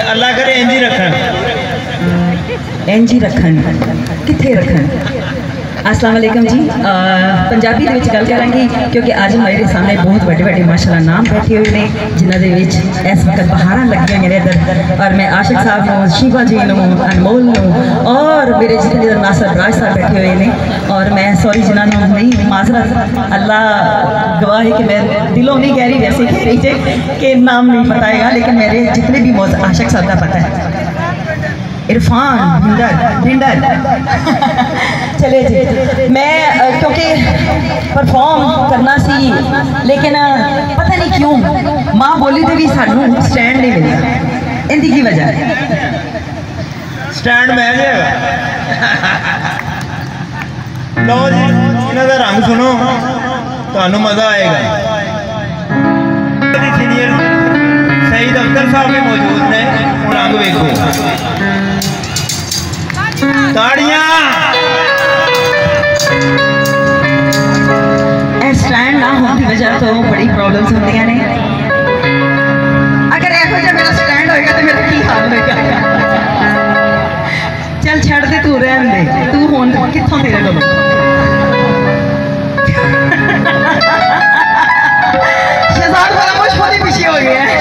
अल्लाह करे इंज ही रखन किथे रखन। अस्सलाम वालेकुम जी। पंजाबी दे विच गल करांगी क्योंकि अज मेरे सामने बहुत बड़े बड़े माशाअल्लाह नाम बैठे हुए हैं जिन्हों के इस वक्त बहारां लगी हुई इधर। और मैं आशिक साहब को, शिवा जी को, अनमोल को और मेरे जितने इधर नासर राज साहब बैठे हुए हैं। और मैं सॉरी जिन्होंने नहीं माजरत, अल्लाह गवाह है कि मैं दिलों नहीं कह रही, वैसे कह रही थे कि नाम नहीं पता है, लेकिन मेरे जितने भी आशिक साहब का पता है। इरफान भिंडर चले जी। मैं क्योंकि परफॉर्म करना सी, लेकिन पता नहीं क्यों माँ बोली तो भी सानू स्टैंड नहीं मिलता। इनकी की वजह है? स्टैंड मैं लो जी, इन्हों का रंग सुनो तो मजा आएगा। सीनियर सईद अख्तर साहब भी मौजूद ने, रंग वेखो। ताड़ियां। स्टैंड ना होने की वजह तो बड़ी प्रॉब्लम्स होंदियां ने। अगर ऐसा जो मेरा स्टैंड होएगा तो मेरा की हाल होएगा। चल छड़ दे, तू रहन दे, तू हुण कित्थों तेरे कोल शहजाद खामोश होने पीछे हो गया है।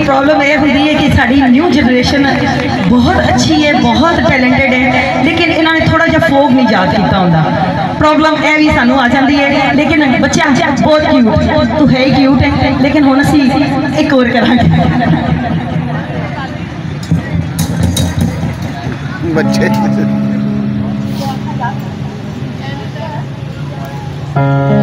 प्रॉब्लम यह होती है कि साड़ी न्यू जनरेशन बहुत अच्छी है, बहुत टैलेंटेड है, लेकिन इन्होंने थोड़ा जहा फोक नहीं याद किया होंगे। प्रॉब्लम यह भी सानू आ जाती है, लेकिन बच्चा बहुत क्यूट, तू है ही क्यूट है, लेकिन हुण असीं एक और करांगे। बच्चे हाँ